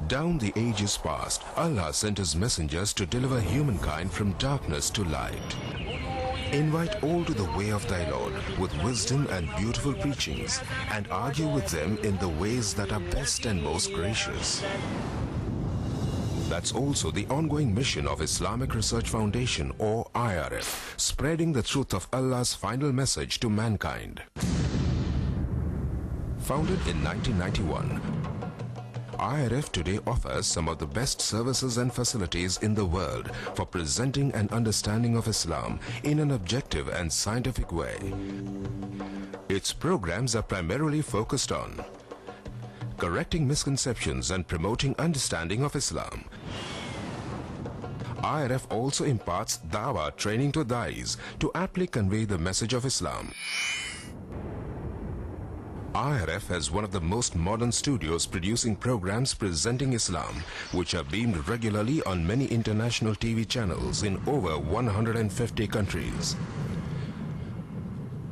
Down the ages past, Allah sent His messengers to deliver humankind from darkness to light. Invite all to the way of thy Lord with wisdom and beautiful preachings, and argue with them in the ways that are best and most gracious. That's also the ongoing mission of Islamic Research Foundation, or IRF, spreading the truth of Allah's final message to mankind. Founded in 1991, IRF today offers some of the best services and facilities in the world for presenting an understanding of Islam in an objective and scientific way. Its programs are primarily focused on correcting misconceptions and promoting understanding of Islam. IRF also imparts dawah training to dais to aptly convey the message of Islam. IRF has one of the most modern studios producing programs presenting Islam, which are beamed regularly on many international TV channels in over 150 countries.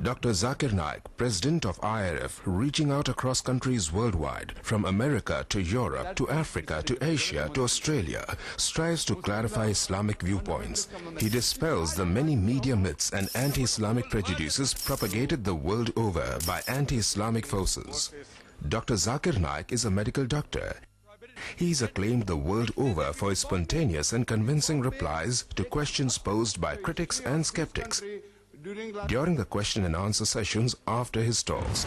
Dr. Zakir Naik, President of IRF, reaching out across countries worldwide, from America to Europe to Africa to Asia to Australia, strives to clarify Islamic viewpoints. He dispels the many media myths and anti-Islamic prejudices propagated the world over by anti-Islamic forces. Dr. Zakir Naik is a medical doctor. He is acclaimed the world over for his spontaneous and convincing replies to questions posed by critics and skeptics during the question and answer sessions after his talks.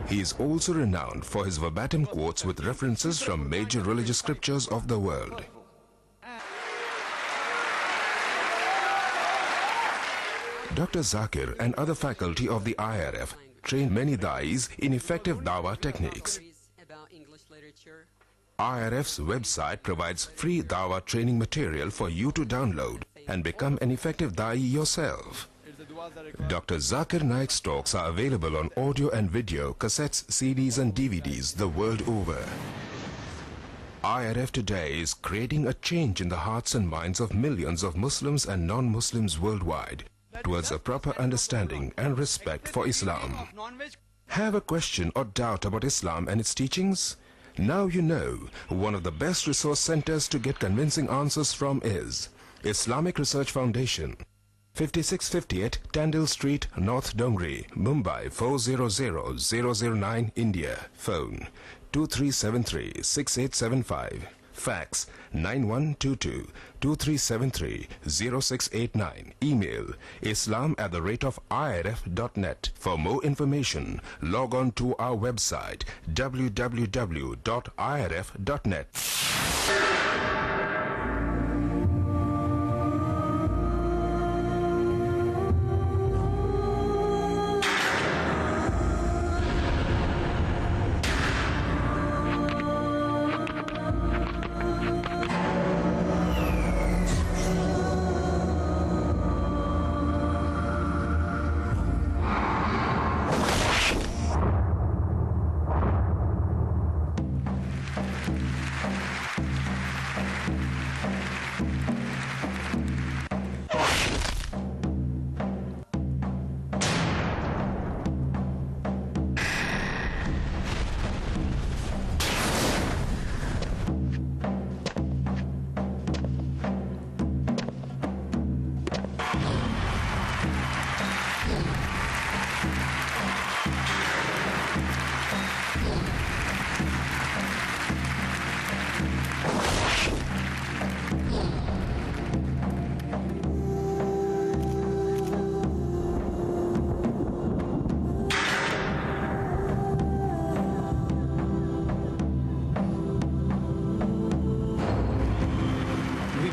He is also renowned for his verbatim quotes with references from major religious scriptures of the world. Dr. Zakir and other faculty of the IRF train many dais in effective dawah techniques. IRF's website provides free dawah training material for you to download and become an effective da'i yourself. Dr. Zakir Naik's talks are available on audio and video, cassettes, CDs and DVDs the world over. IRF today is creating a change in the hearts and minds of millions of Muslims and non-Muslims worldwide towards a proper understanding and respect for Islam. Have a question or doubt about Islam and its teachings? Now you know one of the best resource centers to get convincing answers from is Islamic Research Foundation, 5658 Tandil Street, North Dongri, Mumbai 400009, India. Phone 2373-6875. Fax 9122-2373-0689. Email islam@irf.net. For more information, log on to our website www.irf.net.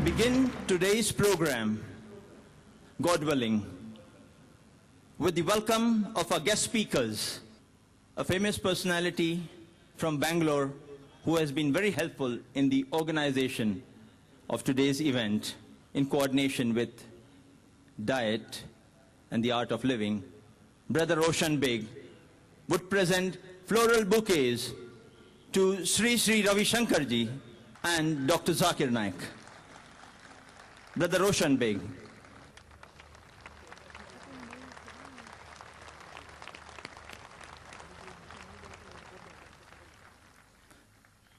Begin today's program, God willing, with the welcome of our guest speakers, a famous personality from Bangalore who has been very helpful in the organization of today's event in coordination with Diet and the Art of Living. Brother Roshan Beg would present floral bouquets to Sri Sri Ravi Shankarji and Dr. Zakir Naik. Brother Roshan Beg.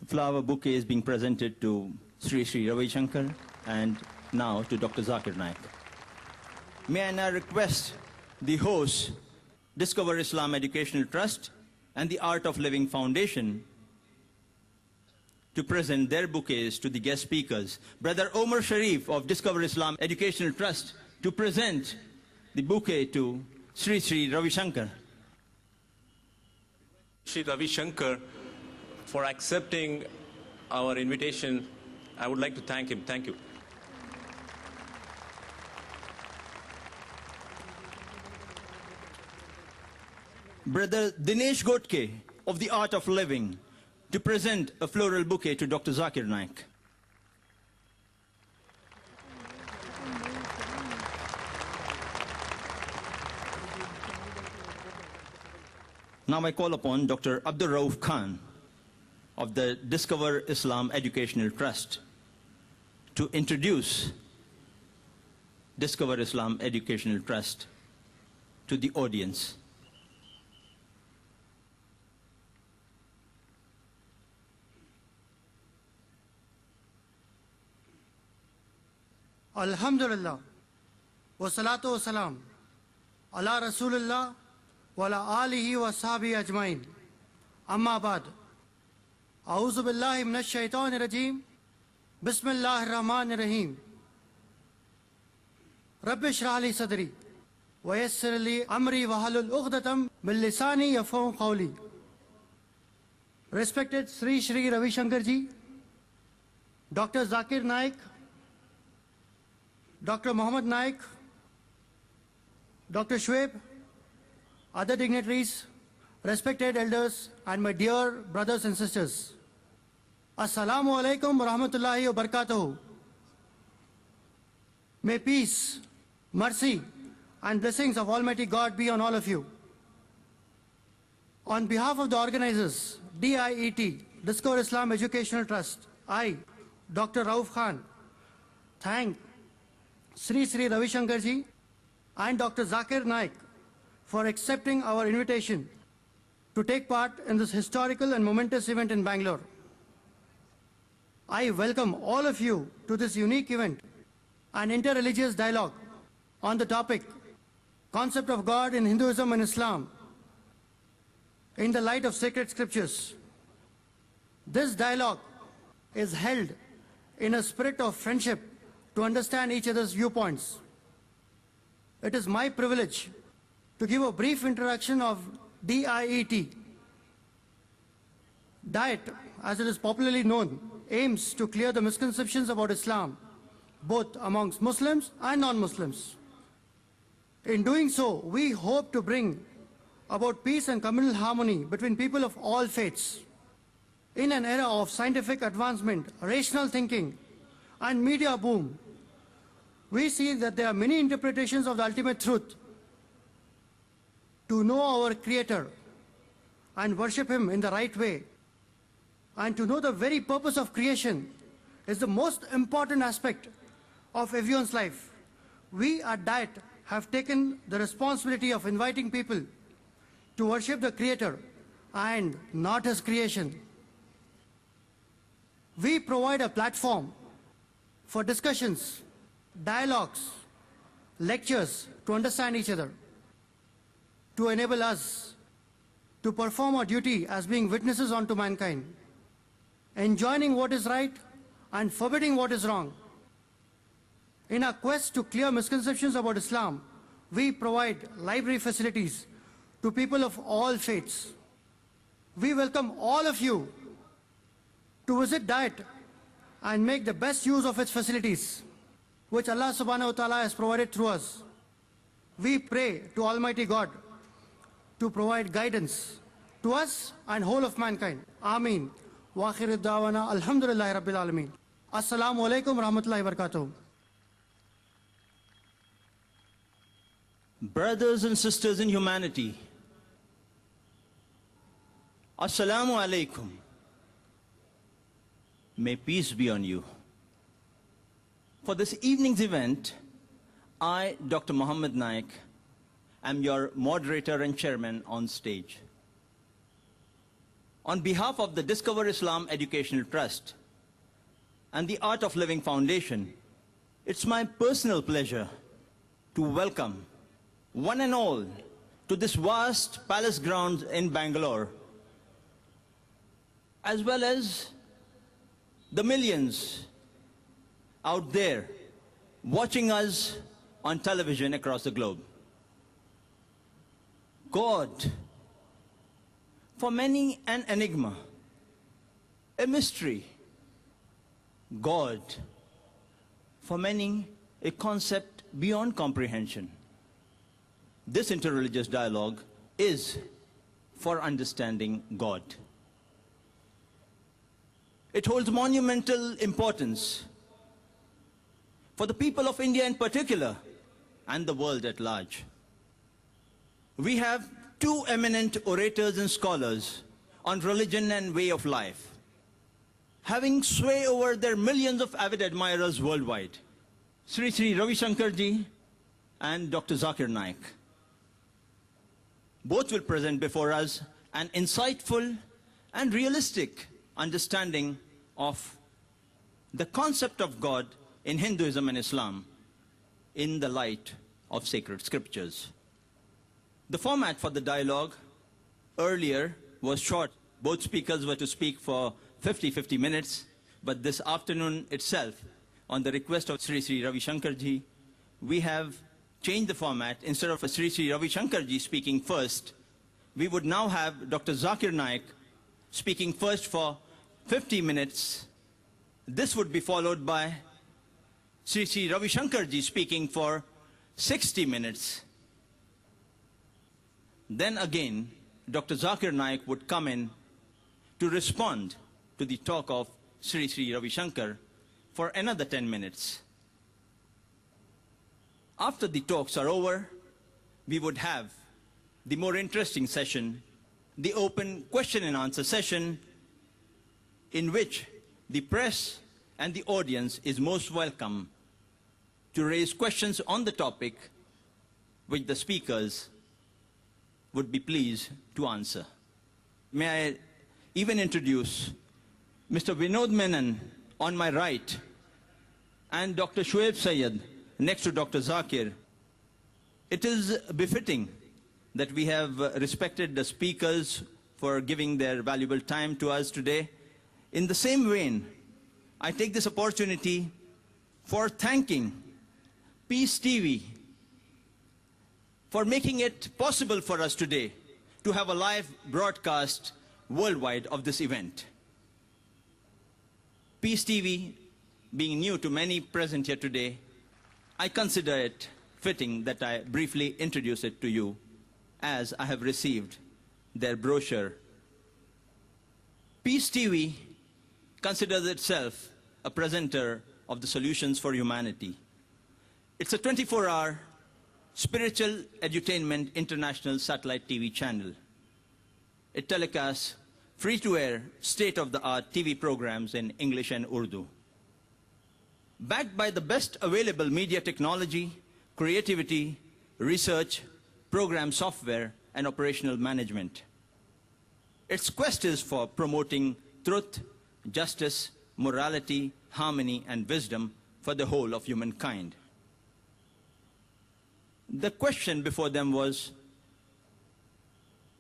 flower bouquet is being presented to Sri Sri Ravi Shankar and now to Dr. Zakir Naik. May I now request the host, Discover Islam Educational Trust and the Art of Living Foundation, to present their bouquets to the guest speakers. Brother Omar Sharif of Discover Islam Educational Trust to present the bouquet to Sri Sri Ravi Shankar. Sri Ravi Shankar for accepting our invitation. I would like to thank him. Thank you. Brother Dinesh Gotke of the Art of Living to present a floral bouquet to Dr. Zakir Naik. Now I call upon Dr. Abdul Rauf Khan of the Discover Islam Educational Trust to introduce Discover Islam Educational Trust to the audience. Alhamdulillah, wa salatu wa salam, ala Rasulullah, wa ala alihi wa sahbihi ajmain. Amma ba'd. A'udhu billahi minash shaitanir rajim. Bismillahir rahmanir rahim. Rabbi shrah li sadri, wa yassir li amri wa halul uqdatam min lisani yafqahu qawli. Respected Sri Sri Ravi Shankar ji, Dr. Zakir Naik, Dr. Muhammad Naik, Dr. Shoaib, other dignitaries, respected elders, and my dear brothers and sisters. Assalamu alaikum wa rahmatullahi wa barakatuhu. May peace, mercy, and blessings of Almighty God be on all of you. On behalf of the organizers, DIET, Discover Islam Educational Trust, I, Dr. Rauf Khan, thank Sri Sri Ravi Shankar ji and Dr. Zakir Naik for accepting our invitation to take part in this historical and momentous event in Bangalore. I welcome all of you to this unique event, an interreligious dialogue on the topic, Concept of God in Hinduism and Islam, in the light of sacred scriptures. This dialogue is held in a spirit of friendship to understand each other's viewpoints. It is my privilege to give a brief introduction of DIET. DIET, as it is popularly known, aims to clear the misconceptions about Islam, both amongst Muslims and non-Muslims. In doing so, we hope to bring about peace and communal harmony between people of all faiths. In an era of scientific advancement, rational thinking, and media boom, we see that there are many interpretations of the ultimate truth. To know our Creator and worship Him in the right way, and to know the very purpose of creation is the most important aspect of everyone's life. We at DIET have taken the responsibility of inviting people to worship the Creator and not His creation. We provide a platform for discussions, dialogues, lectures to understand each other, to enable us to perform our duty as being witnesses unto mankind, enjoining what is right and forbidding what is wrong. In our quest to clear misconceptions about Islam, we provide library facilities to people of all faiths. We welcome all of you to visit DIET and make the best use of its facilities, which Allah subhanahu wa ta'ala has provided through us. We pray to Almighty God to provide guidance to us and whole of mankind. Ameen. Wa akhir da'wana alhamdulillahi rabbil alameen. Assalamu alaikum wa rahmatullahi wa barakatuh. Brothers and sisters in humanity, Assalamu alaikum. May peace be on you. For this evening's event, I, Dr. Muhammad Naik, am your moderator and chairman on stage. On behalf of the Discover Islam Educational Trust and the Art of Living Foundation, it's my personal pleasure to welcome one and all to this vast palace grounds in Bangalore, as well as the millions out there watching us on television across the globe. God, for many an enigma, a mystery. God, for many a concept beyond comprehension. This interreligious dialogue is for understanding God. It holds monumental importance for the people of India in particular and the world at large. We have two eminent orators and scholars on religion and way of life, having sway over their millions of avid admirers worldwide, Sri Sri Ravi Shankar ji and Dr. Zakir Naik. Both will present before us an insightful and realistic understanding of the concept of God in Hinduism and Islam in the light of sacred scriptures. The format for the dialogue earlier was short. Both speakers were to speak for 50 minutes, but this afternoon itself, on the request of Sri Sri Ravi Shankar ji, we have changed the format. Instead of Sri Sri Ravi Shankar ji speaking first, we would now have Dr. Zakir Naik speaking first for 50 minutes. This would be followed by Sri Sri Ravi Shankar ji speaking for 60 minutes. Then again, Dr. Zakir Naik would come in to respond to the talk of Sri Sri Ravi Shankar for another 10 minutes. After the talks are over, we would have the more interesting session, the open question and answer session, in which the press and the audience is most welcome to raise questions on the topic which the speakers would be pleased to answer. May I even introduce Mr. Vinod Menon on my right and Dr. Shoaib Syed next to Dr. Zakir. It is befitting that we have respected the speakers for giving their valuable time to us today. In the same vein, I take this opportunity for thanking Peace TV for making it possible for us today to have a live broadcast worldwide of this event. Peace TV, being new to many present here today, I consider it fitting that I briefly introduce it to you, as I have received their brochure. Peace TV considers itself a presenter of the solutions for humanity. It's a 24-hour spiritual edutainment international satellite TV channel. It telecasts free-to-air, state-of-the-art TV programs in English and Urdu. Backed by the best available media technology, creativity, research, program software, and operational management. Its quest is for promoting truth, justice, morality, harmony, and wisdom for the whole of humankind. The question before them was,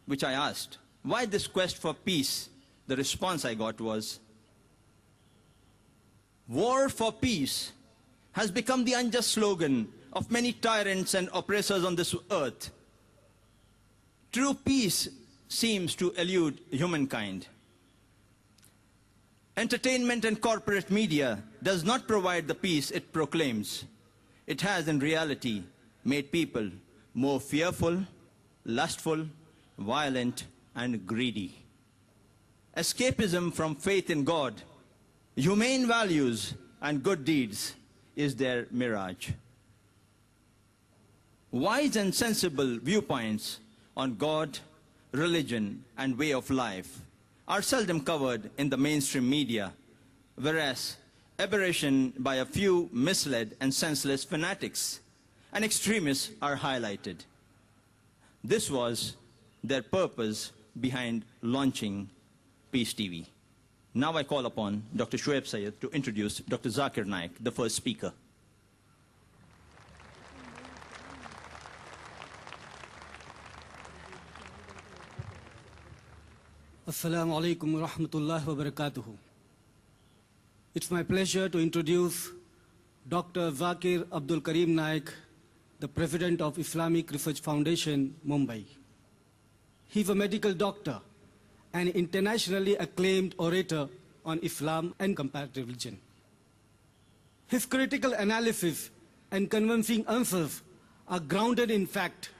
which I asked, why this quest for peace? The response I got was, war for peace has become the unjust slogan of many tyrants and oppressors on this earth. True peace seems to elude humankind. Entertainment and corporate media does not provide the peace it proclaims. It has in reality made people more fearful, lustful, violent, and greedy. Escapism from faith in God, humane values, and good deeds is their mirage. Wise and sensible viewpoints on God, religion, and way of life are seldom covered in the mainstream media, whereas aberration by a few misled and senseless fanatics and extremists are highlighted. This was their purpose behind launching Peace TV. Now I call upon Dr. Shoaib Syed to introduce Dr. Zakir Naik, the first speaker. Assalamu alaikum wa rahmatullahi wa barakatuhu. It's my pleasure to introduce Dr. Zakir Abdul Karim Naik, the President of Islamic Research Foundation, Mumbai. He's a medical doctor and internationally acclaimed orator on Islam and comparative religion. His critical analysis and convincing answers are grounded in fact,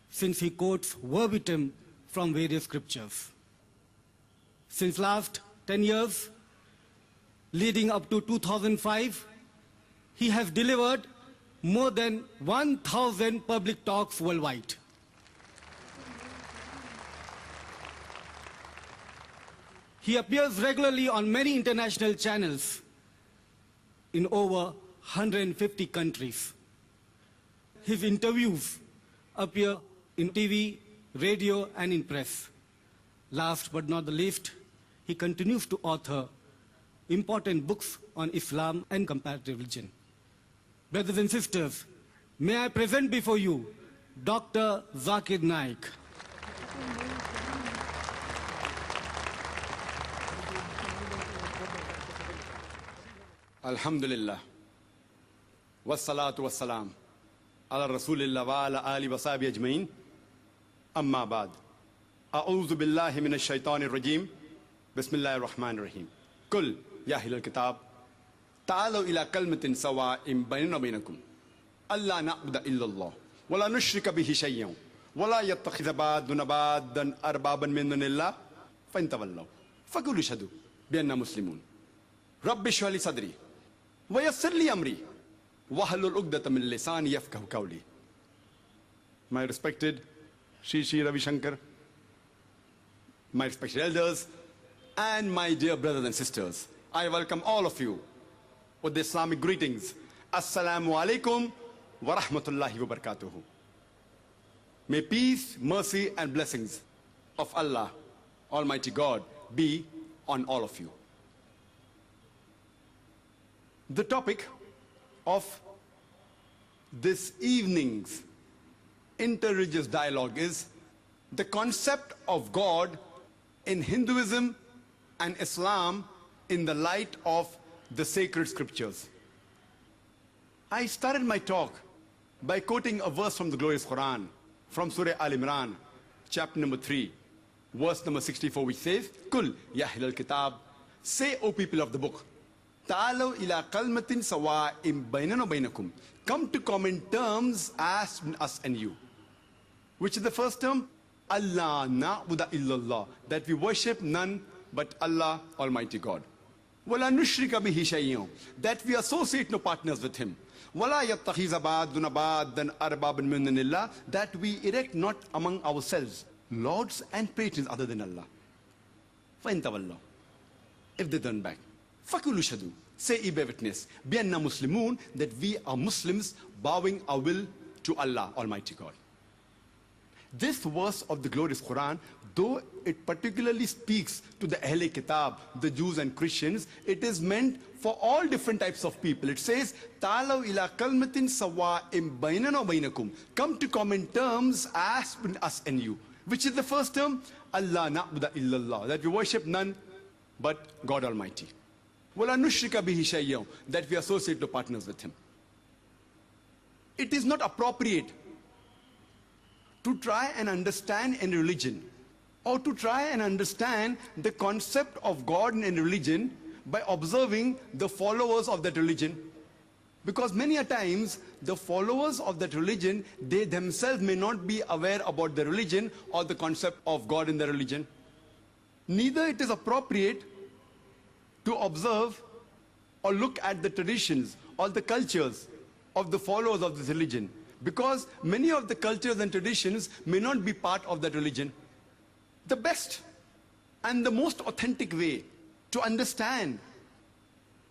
since he quotes verbatim from various scriptures. Since last 10 years, leading up to 2005, he has delivered more than 1,000 public talks worldwide. He appears regularly on many international channels in over 150 countries. His interviews appear in TV, radio, and in press. Last but not the least, he continues to author important books on Islam and comparative religion. Brothers and sisters, may I present before you Dr. Zakir Naik. Alhamdulillah. Wassalatu wassalam. Ala Rasulillah wa ala ali wa sahbihi ajmain. Amma ba'd. A'udhu billahi minash shaitanir rajim. Bismillahir rahmanir rahim. Kul ya ahlal kitab. Ta'alu ila kalmatin sawa'in baynana wa baynakum. Alla na'budu illa Allah. Wa la nushrika bihi shay'an. Wa la yattakhidha ba'duna ba'dan arbaban min dunillah. Fa in tawallaw. Faqulu ashhadu bi anna muslimun. Rabbi shrah li sadri. وَيَسِّرْ لِي أَمْرِي وَحْلُلْ عُقْدَةً مِنْ لِسَانِي يَفْقَهُ قَوْلِي. My respected Shri Ravi Shankar, my respected elders, and my dear brothers and sisters, I welcome all of you with the Islamic greetings. Assalamu alaikum wa rahmatullahi wa barakatuhu. May peace, mercy, and blessings of Allah, Almighty God, be on all of you. The topic of this evening's interreligious dialogue is the concept of God in Hinduism and Islam in the light of the sacred scriptures. I started my talk by quoting a verse from the glorious Quran, from Surah Al-Imran, chapter number 3, verse number 64, which says, Kul ya ahlal kitab, say, O people of the book, Ta'alaw ila kalmatin sawa'im baynana wa baynakum. Come to common terms as us and you. Which is the first term? Allah na'budu illallah. That we worship none but Allah, Almighty God. Wala nushrika bihi shay'an. That we associate no partners with Him. Wala yattakhiza ba'duna ba'dan arbaban min dunillah. That we erect not among ourselves lords and patrons other than Allah. Fa in tawallaw. If they turn back. Fakulu shadu, say ye bear witness, bi anna muslimun, that we are Muslims bowing our will to Allah, Almighty God. This verse of the glorious Quran, though it particularly speaks to the Ahle Kitab, the Jews and Christians, it is meant for all different types of people. It says, Ta'alaw ila kalmatin sawa'im baynana wa baynakum. Come to common terms as between us and you. Which is the first term? Allah na'budu illallah. That we worship none but God Almighty. وَلَا نُشْرِكَ بِهِ شَيْئًا. That we associate no partners with Him. It is not appropriate to try and understand any religion or to try and understand the concept of God in any religion by observing the followers of that religion. Because many a times the followers of that religion, they themselves may not be aware about the religion or the concept of God in the religion. Neither it is appropriate to observe or look at the traditions or the cultures of the followers of this religion, because many of the cultures and traditions may not be part of that religion. The best and the most authentic way to understand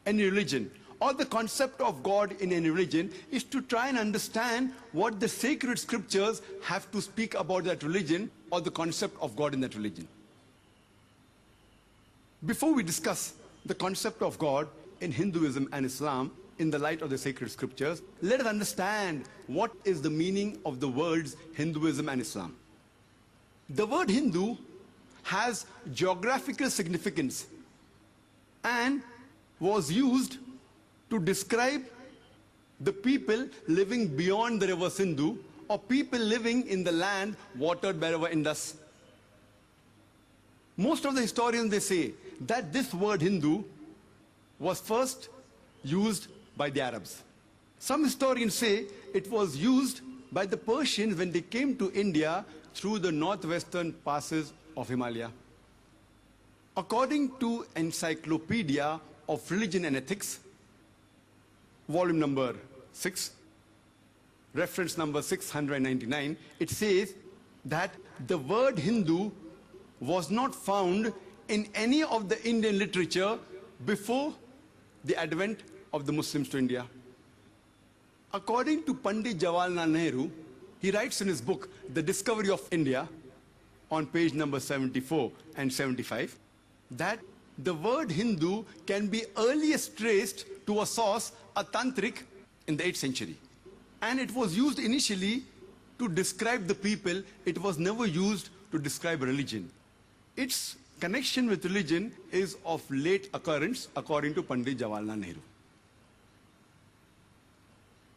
any religion or the concept of God in any religion is to try and understand what the sacred scriptures have to speak about that religion or the concept of God in that religion. Before we discuss the concept of God in Hinduism and Islam in the light of the sacred scriptures, let us understand what is the meaning of the words Hinduism and Islam. The word Hindu has geographical significance and was used to describe the people living beyond the river Sindhu or people living in the land watered by river Indus. Most of the historians, they say that this word Hindu was first used by the Arabs. Some historians say it was used by the Persians when they came to India through the northwestern passes of Himalaya. According to Encyclopedia of Religion and Ethics, volume number 6, reference number 699, it says that the word Hindu was not found in any of the Indian literature before the advent of the Muslims to India. According to Pandit Jawaharlal Nehru, he writes in his book, The Discovery of India, on page number 74 and 75, that the word Hindu can be earliest traced to a source, a tantric, in the 8th century. And it was used initially to describe the people. It was never used to describe religion. Its connection with religion is of late occurrence, according to Pandit Jawaharlal Nehru.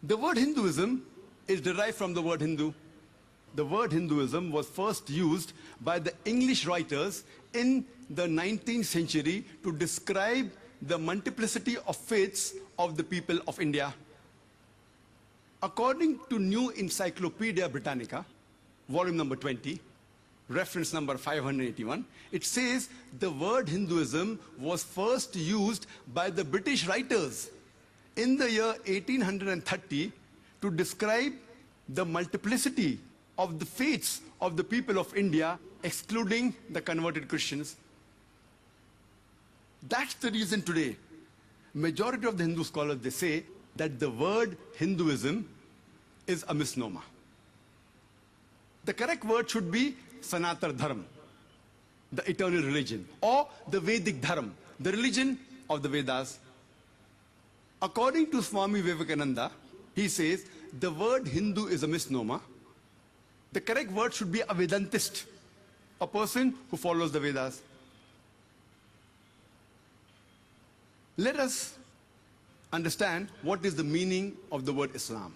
The word Hinduism is derived from the word Hindu. The word Hinduism was first used by the English writers in the 19th century to describe the multiplicity of faiths of the people of India. According to New Encyclopedia Britannica, volume number 20, reference number 581, it says the word Hinduism was first used by the British writers in the year 1830 to describe the multiplicity of the faiths of the people of India, excluding the converted Christians. That's the reason today, majority of the Hindu scholars, they say that the word Hinduism is a misnomer. The correct word should be Sanatar Dharma, the eternal religion, or the Vedic Dharma, the religion of the Vedas. According to Swami Vivekananda, he says the word Hindu is a misnomer. The correct word should be a Vedantist, a person who follows the Vedas. Let us understand what is the meaning of the word Islam.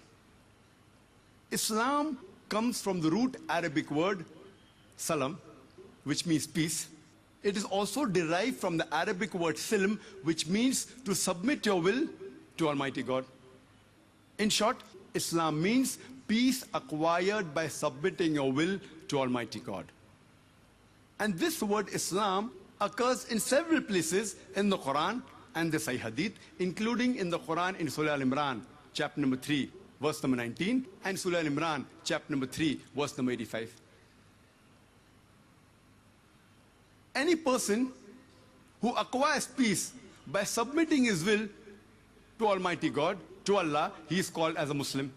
Islam comes from the root Arabic word salam, which means peace. It is also derived from the Arabic word silm, which means to submit your will to Almighty God. In short, Islam means peace acquired by submitting your will to Almighty God. And this word Islam occurs in several places in the Quran and the Sahih Hadith, including in the Quran in Surah Al-Imran, chapter number 3, verse number 19, and Surah Al-Imran, chapter number 3, verse number 85. Any person who acquires peace by submitting his will to Almighty God, to Allah, he is called as a Muslim.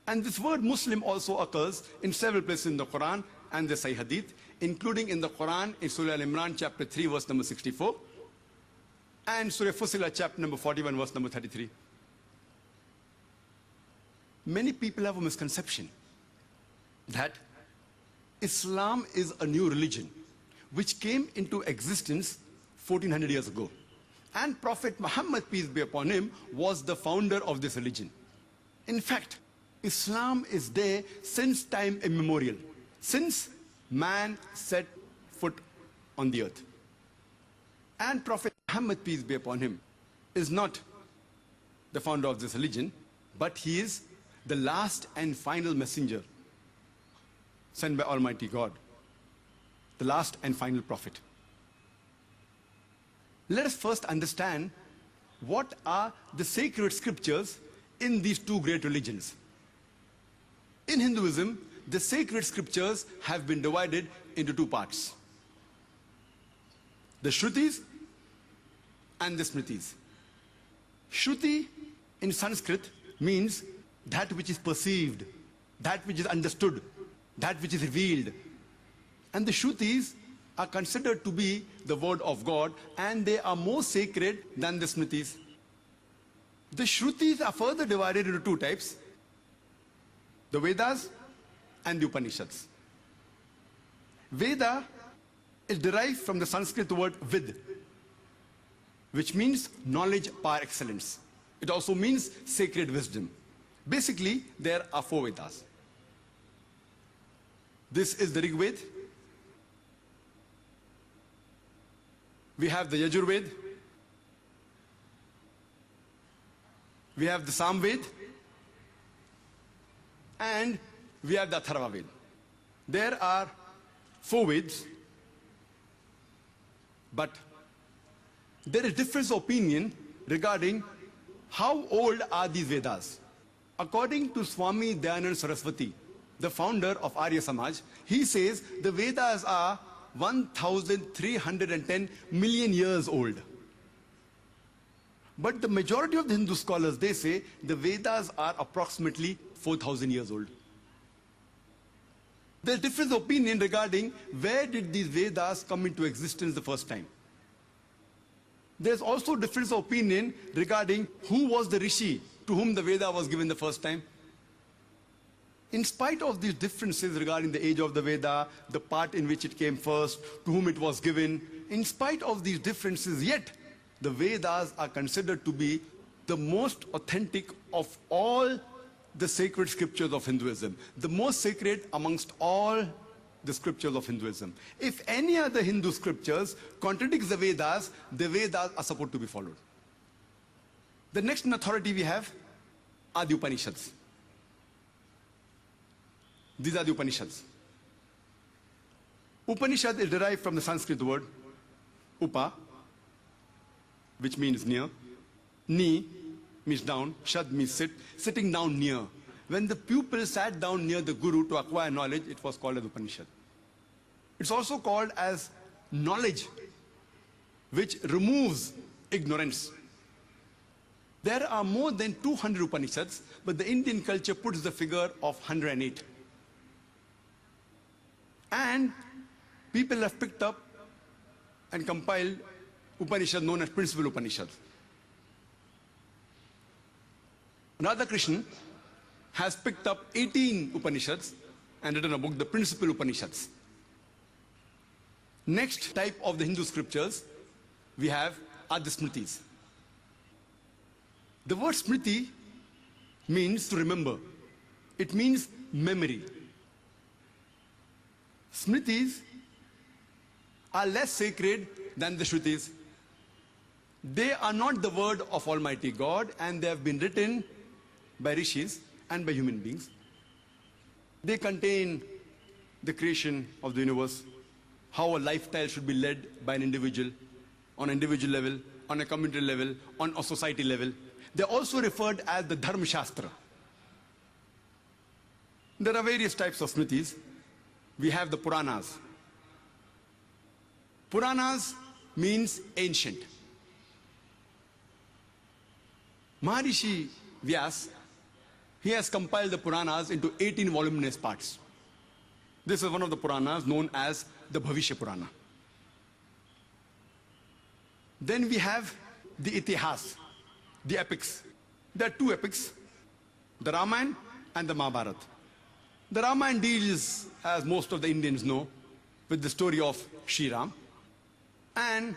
And this word Muslim also occurs in several places in the Quran and the Sahih Hadith, including in the Quran in Surah Al-Imran, chapter 3, verse number 64, and Surah Fussilat, chapter number 41, verse number 33. Many people have a misconception that Islam is a new religion which came into existence 1400 years ago. And Prophet Muhammad, peace be upon him, was the founder of this religion. In fact, Islam is there since time immemorial, since man set foot on the earth. And Prophet Muhammad, peace be upon him, is not the founder of this religion, but he is the last and final messenger sent by Almighty God, the last and final prophet. Let us first understand what are the sacred scriptures in these two great religions. In Hinduism, the sacred scriptures have been divided into two parts: the Shrutis and the Smritis. Shruti in Sanskrit means that which is perceived, that which is understood, that which is revealed. And the Shrutis are considered to be the word of God, and they are more sacred than the Smritis. The Shrutis are further divided into two types: the Vedas and the Upanishads. Veda is derived from the Sanskrit word vid, which means knowledge par excellence. It also means sacred wisdom. Basically, there are 4 Vedas. This is the Rig Veda. We have the Yajur Veda. We have the Sam Veda. And we have the Atharva Veda. There are 4 Vedas. But there is difference of opinion regarding how old are these Vedas. According to Swami Dayanand Saraswati, the founder of Arya Samaj, he says the Vedas are 1,310 million years old. But the majority of the Hindu scholars, they say the Vedas are approximately 4,000 years old. There's difference of opinion regarding where did these Vedas come into existence the first time. There's also difference of opinion regarding who was the Rishi to whom the Veda was given the first time. In spite of these differences regarding the age of the Veda, the part in which it came first, to whom it was given, in spite of these differences, yet the Vedas are considered to be the most authentic of all the sacred scriptures of Hinduism, the most sacred amongst all the scriptures of Hinduism. If any other Hindu scriptures contradicts the Vedas are supposed to be followed. The next in authority we have are the Upanishads. These are the Upanishads. Upanishad is derived from the Sanskrit word upa, which means near. Ni means down. Shad means sit. Sitting down near. When the pupil sat down near the guru to acquire knowledge, it was called as Upanishad. It's also called as knowledge, which removes ignorance. There are more than 200 Upanishads, but the Indian culture puts the figure of 108. And people have picked up and compiled Upanishads known as principal Upanishads. Radhakrishnan has picked up 18 Upanishads and written a book, the principal Upanishads. Next type of the Hindu scriptures we have are the Smritis. The word Smriti means to remember. It means memory. Smritis are less sacred than the Shrutis. They are not the word of Almighty God, and they have been written by rishis and by human beings. They contain the creation of the universe, how a lifestyle should be led by an individual, on an individual level, on a community level, on a society level. They're also referred as the Dharma Shastra. There are various types of Smritis. We have the Puranas. Puranas means ancient. Maharishi Vyas, he has compiled the Puranas into 18 voluminous parts. This is one of the Puranas known as the Bhavishya Purana. Then we have the Itihas, the epics. There are 2 epics, the Ramayana and the Mahabharata. The Ramayana deals, as most of the Indians know, with the story of Shri Ram. And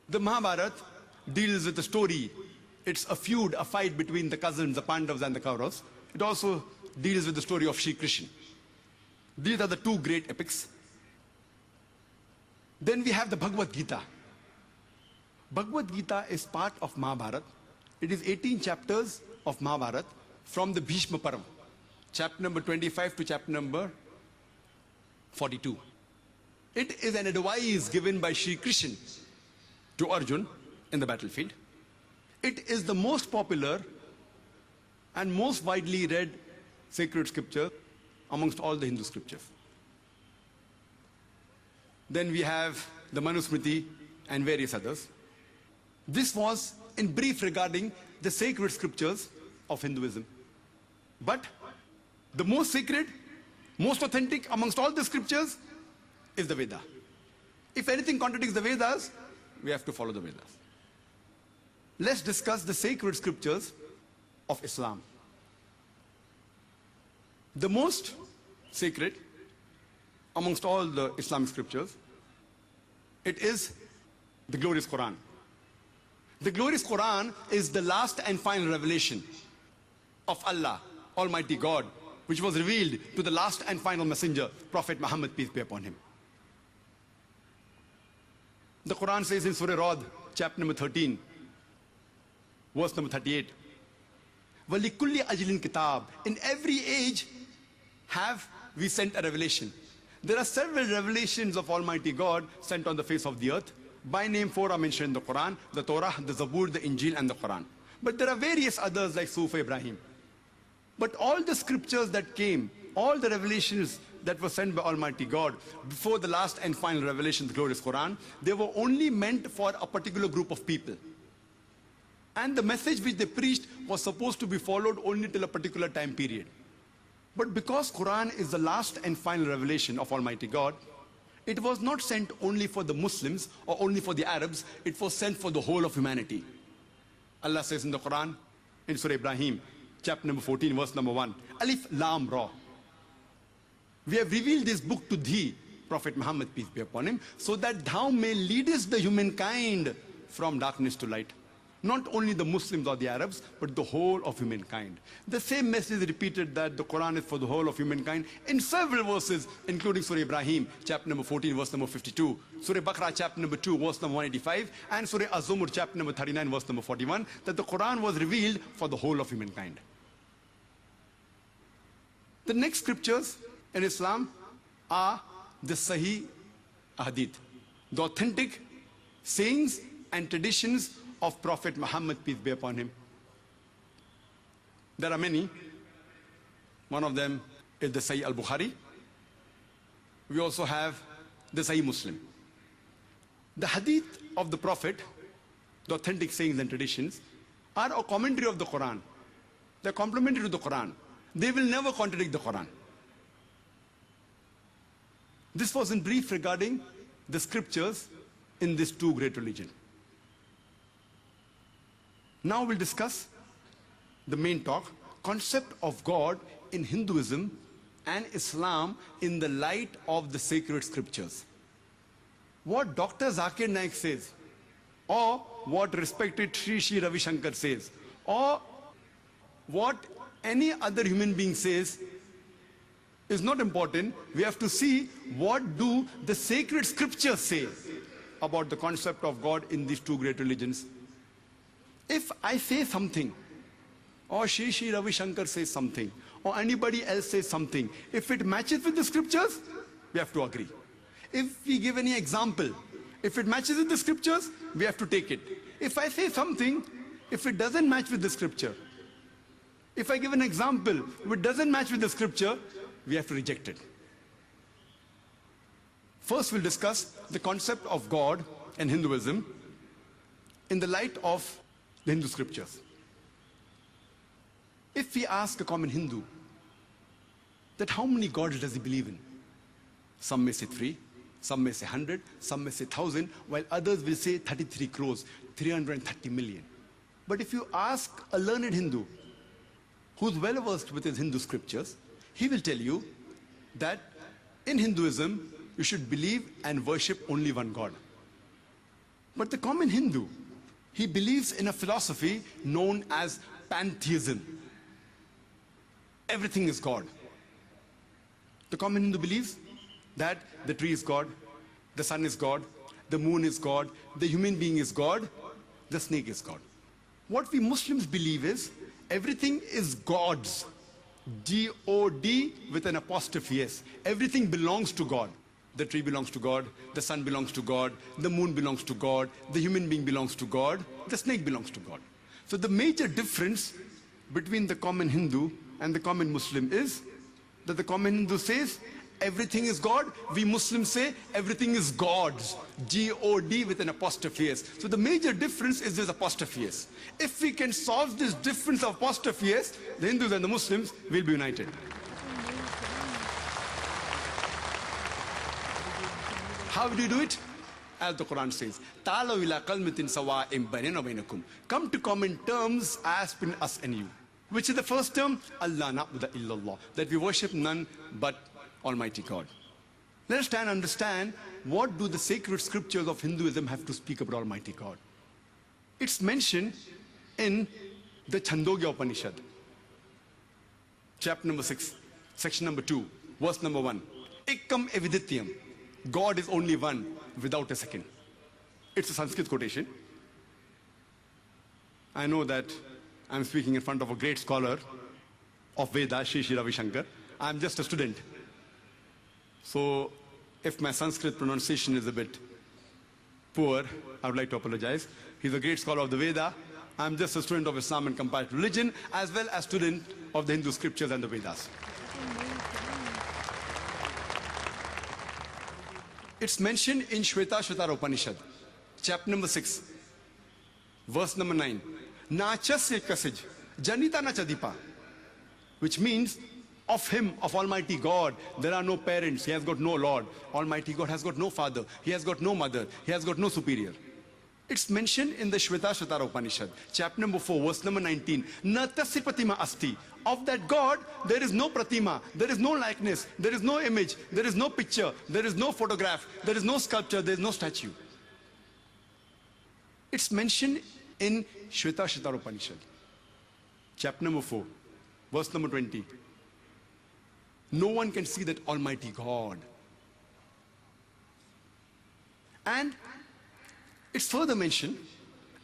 the Mahabharata deals with the story. It's a feud, a fight between the cousins, the Pandavas and the Kauravas. It also deals with the story of Shri Krishna. These are the 2 great epics. Then we have the Bhagavad Gita. Bhagavad Gita is part of Mahabharata. It is 18 chapters of Mahabharata from the Bhishma Parva, chapter number 25 to chapter number 42. It is an advice given by Shri Krishna to Arjun in the battlefield. It is the most popular and most widely read sacred scripture amongst all the Hindu scriptures. Then we have the Manusmriti and various others. This was in brief regarding the sacred scriptures of Hinduism. But the most sacred, most authentic amongst all the scriptures is the Veda. If anything contradicts the Vedas, we have to follow the Vedas. Let's discuss the sacred scriptures of Islam. The most sacred amongst all the Islamic scriptures, it is the glorious Quran. The glorious Quran is the last and final revelation of Allah, Almighty God, which was revealed to the last and final messenger, Prophet Muhammad, peace be upon him. The Quran says in Surah Ra'd, chapter number 13, verse number 38, وَلِكُلِّ أَجْلٍ كِتَابٍ. In every age have we sent a revelation. There are several revelations of Almighty God sent on the face of the earth. By name, 4 are mentioned in the Quran: the Torah, the Zabur, the Injil, and the Quran. But there are various others like Sufa Ibrahim. But all the scriptures that came, all the revelations that were sent by Almighty God before the last and final revelation, the glorious Quran, they were only meant for a particular group of people. And the message which they preached was supposed to be followed only till a particular time period. But because Quran is the last and final revelation of Almighty God, it was not sent only for the Muslims or only for the Arabs, it was sent for the whole of humanity. Allah says in the Quran, in Surah Ibrahim, chapter number 14, verse number 1, Alif Lam Ra. We have revealed this book to thee, Prophet Muhammad, peace be upon him, so that thou may leadest the humankind from darkness to light. Not only the Muslims or the Arabs, but the whole of humankind. The same message is repeated that the Quran is for the whole of humankind in several verses, including Surah Ibrahim, chapter number 14, verse number 52, Surah Baqarah, chapter number 2, verse number 185, and Surah Az-Zumur, chapter number 39, verse number 41, that the Quran was revealed for the whole of humankind. The next scriptures in Islam are the Sahih Hadith, the authentic sayings and traditions of Prophet Muhammad, peace be upon him. There are many. One of them is the Sahih al-Bukhari. We also have the Sahih Muslim. The hadith of the Prophet, the authentic sayings and traditions, are a commentary of the Quran. They're complementary to the Quran. They will never contradict the Quran. This was in brief regarding the scriptures in these two great religions. Now we'll discuss the main talk, concept of God in Hinduism and Islam in the light of the sacred scriptures. What Dr. Zakir Naik says, or what respected Sri Ravi Shankar says, or what any other human being says is not important. We have to see what do the sacred scriptures say about the concept of God in these two great religions. If I say something, or Sri Ravi Shankar says something, or anybody else says something, if it matches with the scriptures, we have to agree. If we give any example, if it matches with the scriptures, we have to take it. If I say something, if it doesn't match with the scripture, if I give an example, if it doesn't match with the scripture, we have to reject it. First, we'll discuss the concept of God and Hinduism in the light of the Hindu scriptures. If we ask a common Hindu that how many gods does he believe in? Some may say 3, some may say 100, some may say 1,000, while others will say 33 crores, 330 million. But if you ask a learned Hindu who's well versed with his Hindu scriptures, he will tell you that in Hinduism, you should believe and worship only one God. But the common Hindu, he believes in a philosophy known as pantheism. Everything is God. The common Hindu believes that the tree is God, the sun is God, the moon is God, the human being is God, the snake is God. What we Muslims believe is everything is God's. G-O-D with an apostrophe S. Everything belongs to God. The tree belongs to God, the sun belongs to God, the moon belongs to God, the human being belongs to God, the snake belongs to God. So the major difference between the common Hindu and the common Muslim is that the common Hindu says everything is God, we Muslims say everything is God's. G-O-D with an apostrophe S. So the major difference is this apostrophe S. If we can solve this difference of apostrophe S, the Hindus and the Muslims will be united. How do you do it? As the Quran says, "Ta'alaw ila kalmatin sawa'in bainana wa bainakum." Come to common terms as between us and you. Which is the first term? Allah na'budu illallah. That we worship none but Almighty God. Let us try and understand what do the sacred scriptures of Hinduism have to speak about Almighty God. It's mentioned in the Chandogya Upanishad, chapter number 6, section number 2, verse number 1. Ekam evidityam. God is only one without a second. It's a Sanskrit quotation. I know that I'm speaking in front of a great scholar of Vedas, Sri Sri Ravi Shankar. I'm just a student. So if my Sanskrit pronunciation is a bit poor, I would like to apologize. He's a great scholar of the Veda. I'm just a student of Islam and comparative religion, as well as student of the Hindu scriptures and the Vedas. It's mentioned in Shvetashvatara Upanishad, chapter number 6, verse number 9. Nachasya kasij, janita na chadipa, which means of him, of Almighty God, there are no parents. He has got no Lord. Almighty God has got no father. He has got no mother. He has got no superior. It's mentioned in the Shvetashvatara Upanishad, chapter number 4, verse number 19. Na tasya pratima asti. Of that God, there is no pratima, there is no likeness, there is no image, there is no picture, there is no photograph, there is no sculpture, there is no statue. It's mentioned in Shvetashvatara Upanishad, chapter number 4, verse number 20. No one can see that Almighty God. And it's further mentioned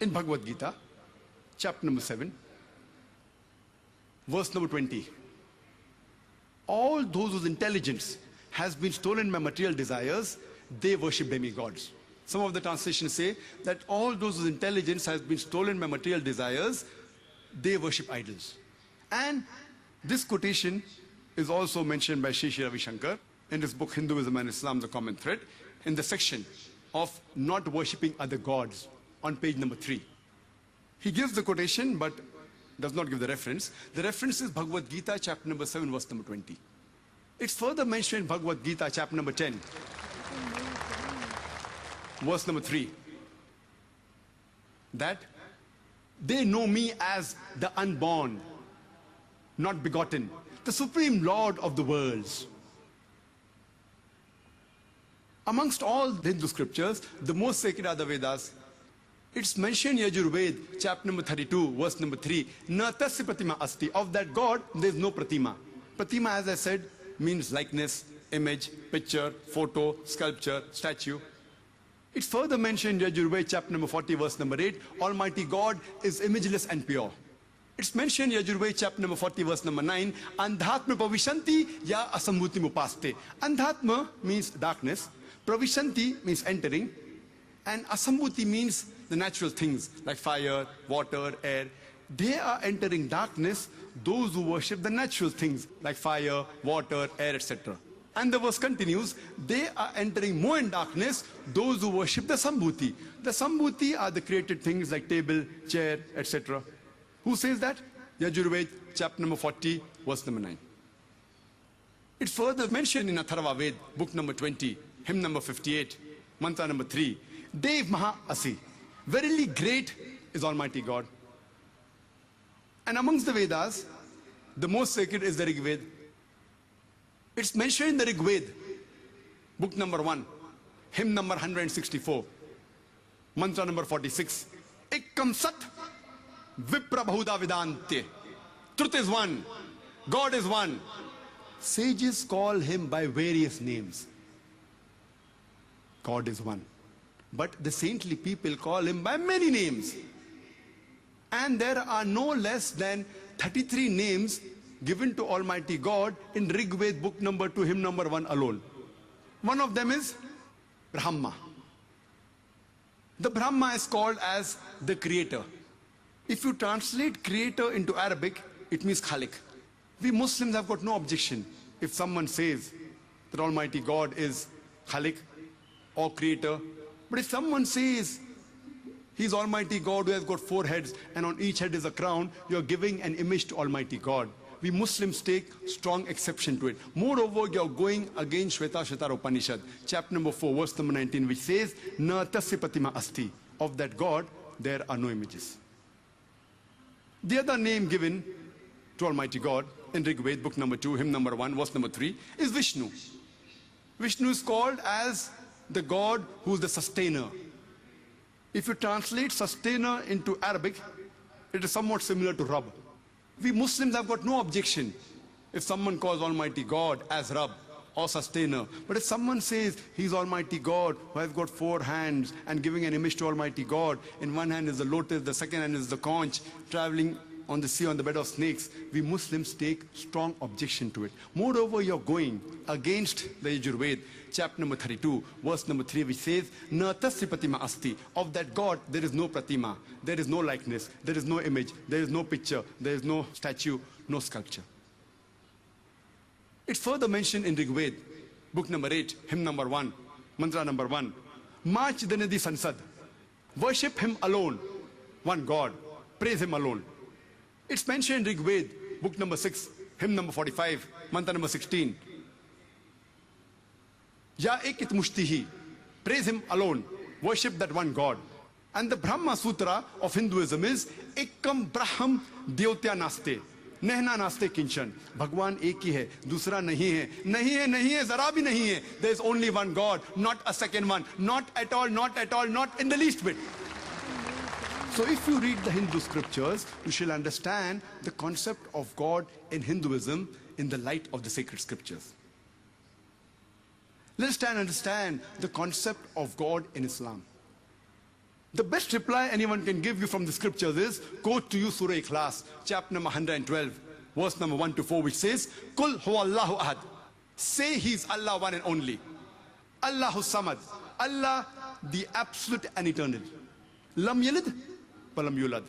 in Bhagavad Gita, chapter number 7, verse number 20. All those whose intelligence has been stolen by material desires, they worship demigods. Some of the translations say that all those whose intelligence has been stolen by material desires, they worship idols. And this quotation is also mentioned by Sri Sri Ravi Shankar in his book Hinduism and Islam, The Common Thread, in the section of not worshipping other gods on page number 3. He gives the quotation but does not give the reference. The reference is Bhagavad Gita, chapter number 7, verse number 20. It's further mentioned in Bhagavad Gita, chapter number 10, verse number 3, that they know me as the unborn, not begotten, the supreme Lord of the worlds. Amongst all the Hindu scriptures, the most sacred are the Vedas. It's mentioned in Yajurved, chapter number 32, verse number 3. Na tasya pratima asti. Of that God, there is no pratima. Pratima, as I said, means likeness, image, picture, photo, sculpture, statue. It's further mentioned in Yajurved, chapter number 40, verse number 8. Almighty God is imageless and pure. It's mentioned in Yajurved, chapter number 40, verse number 9. Andhatma pravishanti ya asambhuti mupaste. Andhatma means darkness. Pravishanti means entering. And asambhuti means the natural things like fire, water, air. They are entering darkness, those who worship the natural things like fire, water, air, etc. And the verse continues, they are entering more in darkness, those who worship the sambhuti. The sambhuti are the created things like table, chair, etc. Who says that? Yajurved, chapter number 40, verse number 9. It's further mentioned in Atharva Ved, book number 20, hymn number 58, mantra number 3. Dev Maha Asi. Verily great is Almighty God. And amongst the Vedas, the most sacred is the Rig Veda. It's mentioned in the Rig Veda, book number 1, hymn number 164, mantra number 46. Ekkam Sat Vipra Bahuda Vedante. Truth is one. God is one. Sages call him by various names. God is one. But the saintly people call him by many names. And there are no less than 33 names given to Almighty God in Rig Veda, book number 2, hymn number 1 alone. One of them is Brahma. The Brahma is called as the creator. If you translate creator into Arabic, it means Khalik. We Muslims have got no objection if someone says that Almighty God is Khalik or creator. But if someone says He's Almighty God who has got 4 heads and on each head is a crown, you're giving an image to Almighty God. We Muslims take strong exception to it. Moreover, you're going against Shvetashvatara Upanishad, chapter number 4, verse number 19, which says, Na tasya pratima asti. Of that God, there are no images. The other name given to Almighty God in Rig Veda, book number 2, hymn number 1, verse number 3, is Vishnu. Vishnu is called as the God who is the sustainer. If you translate sustainer into Arabic, it is somewhat similar to Rabb. We Muslims have got no objection if someone calls Almighty God as Rabb or sustainer. But if someone says he's Almighty God who has got 4 hands and giving an image to Almighty God, in one hand is the lotus, the second hand is the conch, traveling on the sea on the bed of snakes, we Muslims take strong objection to it. Moreover, you're going against the Yajurved, chapter number 32, verse number 3, which says, Na tasya pratima asti. Of that God, there is no pratima, there is no likeness, there is no image, there is no picture, there is no statue, no sculpture. It's further mentioned in Rig Veda, book number 8, hymn number 1, mantra number 1. March Danadi Sansad. Worship him alone, one God. Praise him alone. It's mentioned in Rig Veda, book number 6, hymn number 45, mantra number 16. Ya ekit mushtihi. Praise him alone. Worship that one God. And the Brahma Sutra of Hinduism is Ekam Braham Dyotya Naste. Nehna naste kinchan. Bhagwan ek hi hai, dusra nahi hai. Nahi hai, nahi hai, zara bhi nahi hai. There is only one God, not a second one. Not at all, not at all, not in the least bit. So if you read the Hindu scriptures, you shall understand the concept of God in Hinduism in the light of the sacred scriptures. Let's try and understand the concept of God in Islam. The best reply anyone can give you from the scriptures is, quote to you Surah Ikhlas, chapter number 112, verse number 1 to 4, which says, Kul huwallahu ahad. Say he's Allah one and only. Allahu samad. Allah the absolute and eternal. Lam yalid, walam yulad.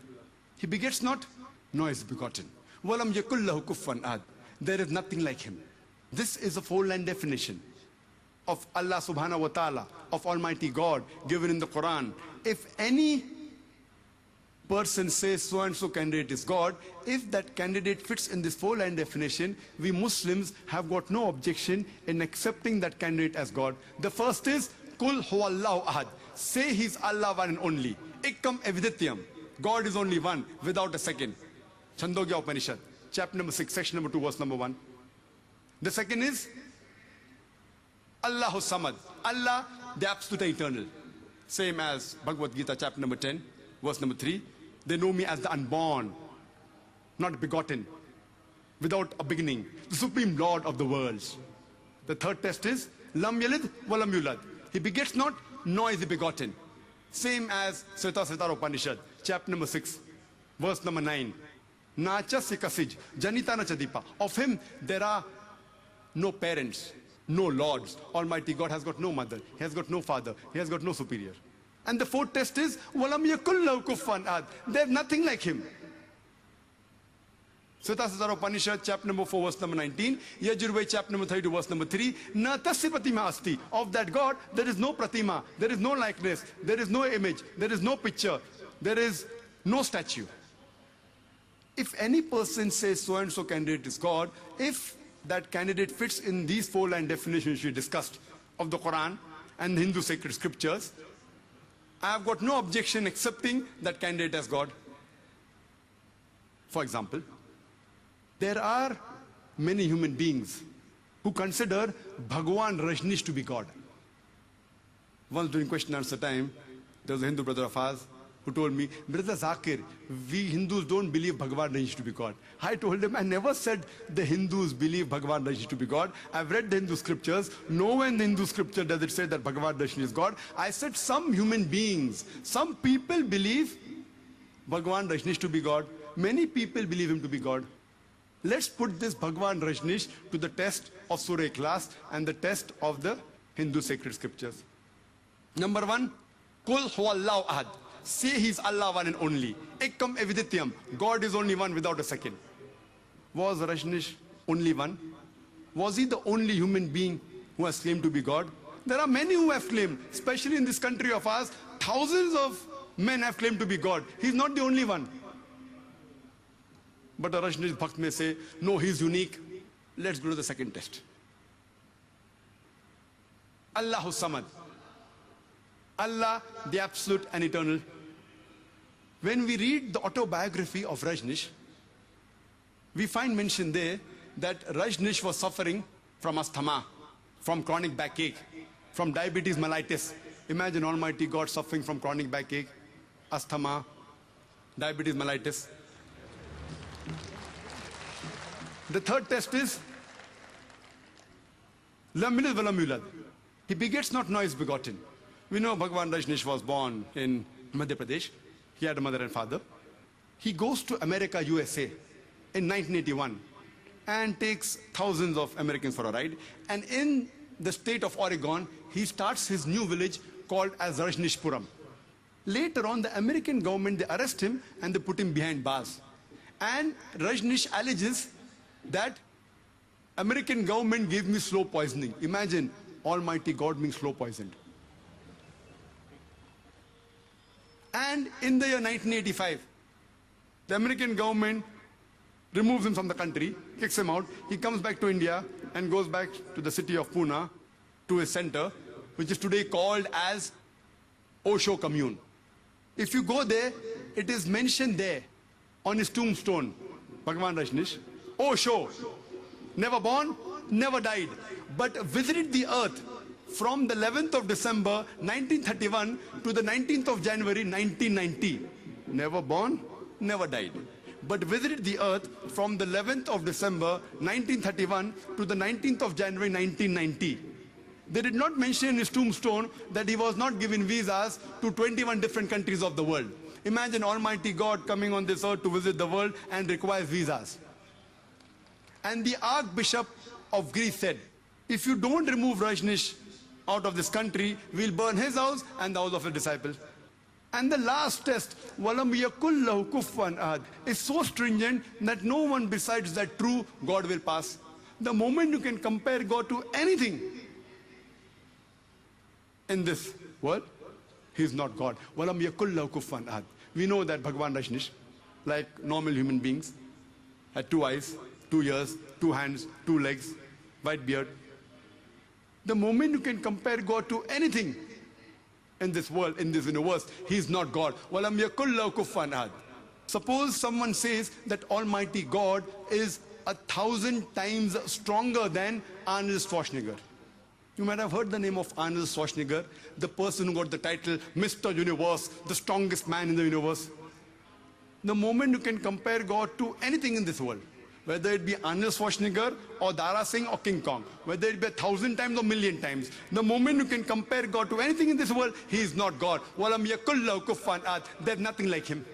He begets not, nor is begotten. Walam yakul lahu kuffan ahad. There is nothing like him. This is a 4-line definition of Allah subhanahu wa ta'ala, of Almighty God, given in the Quran. If any person says so and so candidate is God, if that candidate fits in this 4-line definition, we Muslims have got no objection in accepting that candidate as God. The first is, Kul huwallahu ahad. Say he's Allah one and only. Ekam evidityam. God is only one, without a second. Chandogya Upanishad, chapter number 6, section number 2, verse number 1. The second is, Allahu Samad. Allah, the absolute and eternal. Same as Bhagavad Gita, chapter number 10, verse number 3. They know me as the unborn, not begotten, without a beginning, the supreme Lord of the worlds. The third test is, Lam yalid walam yulad. He begets not, nor is he begotten. Same as Shvetashvatara Upanishad, chapter number 6, verse number 9. Nacha sikasij, janita nachadipa. Of him there are no parents, no lords. Almighty God has got no mother, he has got no father, he has got no superior. And the fourth test is, Walam yakul lahu kuffan ahad. There's nothing like him. Shvetashvatara Upanishad, chapter number 4, verse number 19. Yajurveda, chapter number 32, verse number 3. Na tasya pratima asti. Of that God, there is no pratima, there is no likeness, there is no image, there is no picture, there is no statue. If any person says so and so candidate is God, if that candidate fits in these 4-line definitions we discussed of the Quran and the Hindu sacred scriptures, I have got no objection accepting that candidate as God. For example, there are many human beings who consider Bhagwan Rajneesh to be God. Once during question and answer time, there was a Hindu brother of ours who told me, Brother Zakir, we Hindus don't believe Bhagwan Rajneesh to be God. I told him, I never said the Hindus believe Bhagwan Rajneesh to be God. I've read the Hindu scriptures. Nowhere in the Hindu scripture does it say that Bhagwan Rajneesh is God. I said some human beings, some people believe Bhagwan Rajneesh to be God. Many people believe him to be God. Let's put this Bhagwan Rajneesh to the test of Surah Ikhlas and the test of the Hindu sacred scriptures. Number 1, Kul huwallahu ahad. Say he's Allah one and only. Ekam evidityam. God is only one without a second. Was Rajneesh only one? Was he the only human being who has claimed to be God? There are many who have claimed, especially in this country of ours, thousands of men have claimed to be God. He's not the only one. But a Rajneesh Bhakt may say, no, he's unique. Let's go to the second test. Allahu Samad. Allah, the absolute and eternal. When we read the autobiography of Rajneesh, we find mention there that Rajneesh was suffering from asthma, from chronic backache, from diabetes mellitus. Imagine Almighty God suffering from chronic backache, asthma, diabetes mellitus. The third test is Lam yalid wa lam yulad. He begets not, nor is begotten. We know Bhagwan Rajneesh was born in Madhya Pradesh. He had a mother and father. He goes to America, USA in 1981 and takes thousands of Americans for a ride. And in the state of Oregon, he starts his new village called as Rajneeshpuram. Later on, the American government, they arrest him and they put him behind bars. And Rajneesh alleges that American government gave me slow poisoning. Imagine Almighty God being slow poisoned. And in the year 1985, the American government removes him from the country, kicks him out. He comes back to India and goes back to the city of Pune, to his center, which is today called as Osho Commune. If you go there, it is mentioned there on his tombstone, Bhagwan Rajneesh, Osho, never born, never died, but visited the earth from the 11th of December 1931 to the 19th of January 1990. Never born, never died, but visited the earth from the 11th of December 1931 to the 19th of January 1990. They did not mention in his tombstone that he was not given visas to 21 different countries of the world. Imagine Almighty God coming on this earth to visit the world and requires visas. And the Archbishop of Greece said, if you don't remove Rajneesh out of this country, we'll burn his house and the house of his disciples. And the last test, Walam yakul lahu kufuwan ahad, is so stringent that no one besides that true God will pass. The moment you can compare God to anything in this world, he is not God. Walam yakul lahu kufuwan ahad. We know that Bhagwan Rajneesh, like normal human beings, had 2 eyes, 2 ears, 2 hands, 2 legs, white beard. The moment you can compare God to anything in this world, in this universe, he is not God. Walam yakul lahu kufuwan ahad. Suppose someone says that Almighty God is 1,000 times stronger than Arnold Schwarzenegger. You might have heard the name of Arnold Schwarzenegger, the person who got the title Mr. Universe, the strongest man in the universe. The moment you can compare God to anything in this world, whether it be Arnold Schwarzenegger or Dara Singh or King Kong, whether it be 1,000 times or 1,000,000 times, the moment you can compare God to anything in this world, he is not God. Walam yakul lahu kufuwan ahad. There's nothing like him.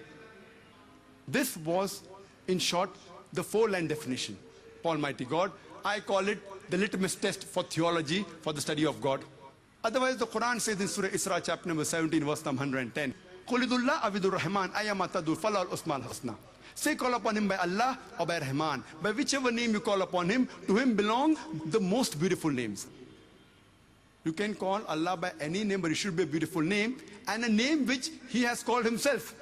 This was, in short, the 4-line definition of Almighty God. I call it the litmus test for theology, for the study of God. Otherwise, the Quran says in Surah Isra, chapter number 17, verse number 110, Qulidullah avidur rahman ayamatadur falal usmal hasna. Say, call upon him by Allah or by Rahman. By whichever name you call upon him, to him belong the most beautiful names. You can call Allah by any name, but it should be a beautiful name, and a name which he has called himself.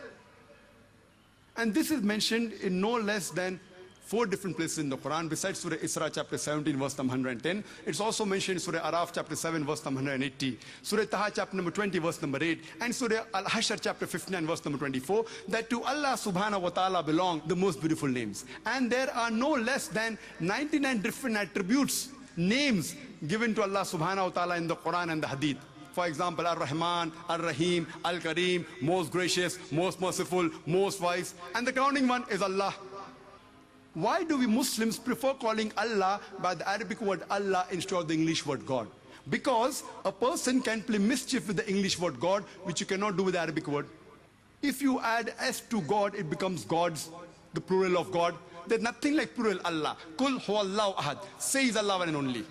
And this is mentioned in no less than 4 different places in the Quran, besides Surah Isra chapter 17 verse number 110. It's also mentioned in Surah Araf chapter 7 verse number 180, Surah Taha chapter number 20 verse number 8, and Surah Al-Hashr chapter 59 verse number 24, that to Allah subhanahu wa ta'ala belong the most beautiful names. And there are no less than 99 different attributes, names given to Allah subhanahu wa ta'ala in the Quran and the Hadith. For example, Ar-Rahman, Ar-Rahim, Al-Kareem, most gracious, most merciful, most wise, and the crowning one is Allah. Why do we Muslims prefer calling Allah by the Arabic word Allah instead of the English word God? Because a person can play mischief with the English word God, which you cannot do with the Arabic word. If you add S to God, it becomes gods, the plural of God. There's nothing like plural Allah. Kul huwallahu ahad. Say is Allah one and only.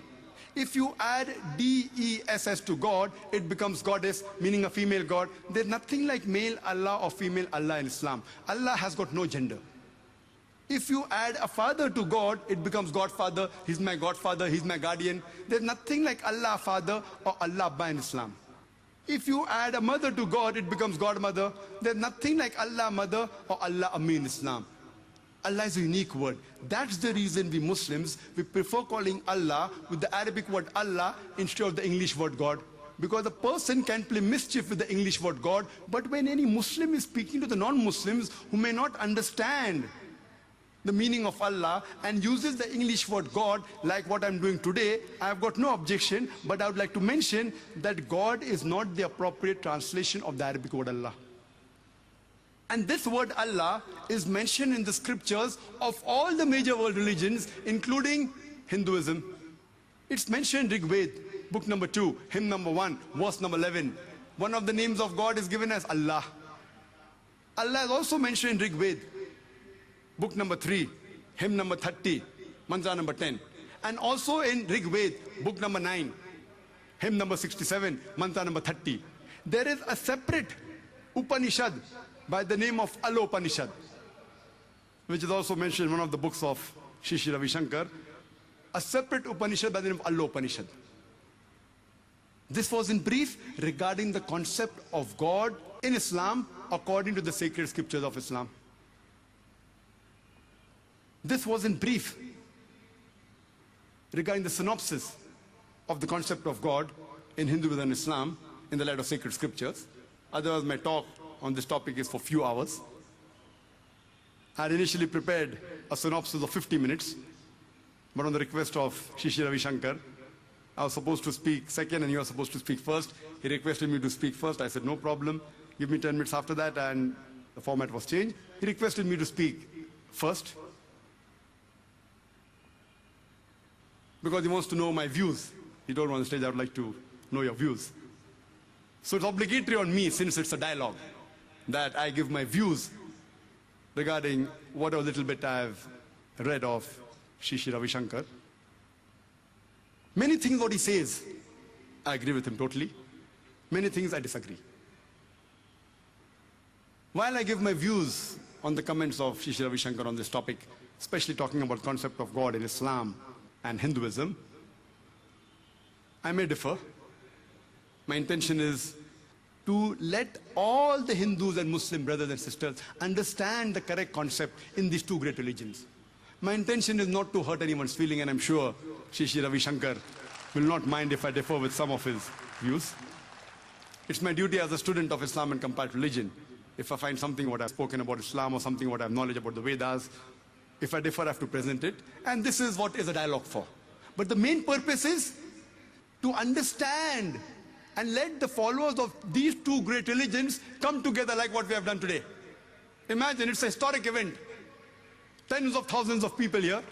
If you add D-E-S-S to God, it becomes goddess, meaning a female God. There's nothing like male Allah or female Allah in Islam. Allah has got no gender. If you add a father to God, it becomes Godfather. He's my Godfather, he's my guardian. There's nothing like Allah Father or Allah Abba in Islam. If you add a mother to God, it becomes Godmother. There's nothing like Allah Mother or Allah Ammi in Islam. Allah is a unique word. That's the reason we Muslims, we prefer calling Allah with the Arabic word Allah instead of the English word God. Because a person can play mischief with the English word God, but when any Muslim is speaking to the non-Muslims who may not understand the meaning of Allah and uses the English word God, like what I'm doing today, I've got no objection, but I would like to mention that God is not the appropriate translation of the Arabic word Allah. And this word Allah is mentioned in the scriptures of all the major world religions, including Hinduism. It's mentioned in Rig Veda, book number 2, hymn number 1, verse number 11. One of the names of God is given as Allah. Allah is also mentioned in Rig Veda, book number 3, hymn number 30, mantra number 10. And also in Rig Veda, book number 9, hymn number 67, mantra number 30. There is a separate Upanishad by the name of Allah Upanishad, which is also mentioned in one of the books of Sri Sri Ravi Shankar, a separate Upanishad by the name of Allah Upanishad. This was in brief regarding the concept of God in Islam according to the sacred scriptures of Islam. This was in brief regarding the synopsis of the concept of God in Hinduism and Islam in the light of sacred scriptures. Otherwise, my talk on this topic is for a few hours. I had initially prepared a synopsis of 50 minutes, but on the request of Sri Sri Ravi Shankar, I was supposed to speak second and you were supposed to speak first. He requested me to speak first. I said, no problem. Give me 10 minutes after that, and the format was changed. He requested me to speak first because he wants to know my views. He told me on the stage, I would like to know your views. So it's obligatory on me, since it's a dialogue, that I give my views regarding whatever little bit I've read of Sri Sri Ravi Shankar. Many things what he says, I agree with him totally. Many things I disagree. While I give my views on the comments of Sri Sri Ravi Shankar on this topic, especially talking about the concept of God in Islam and Hinduism, I may differ. My intention is to let all the Hindus and Muslim brothers and sisters understand the correct concept in these two great religions. My intention is not to hurt anyone's feeling, and I'm sure Sri Sri Ravi Shankar will not mind if I differ with some of his views. It's my duty as a student of Islam and comparative religion. If I find something what I've spoken about Islam or something what I have knowledge about the Vedas, if I differ, I have to present it. And this is what is a dialogue for. But the main purpose is to understand and let the followers of these two great religions come together like what we have done today. Imagine, it's a historic event. Tens of thousands of people here.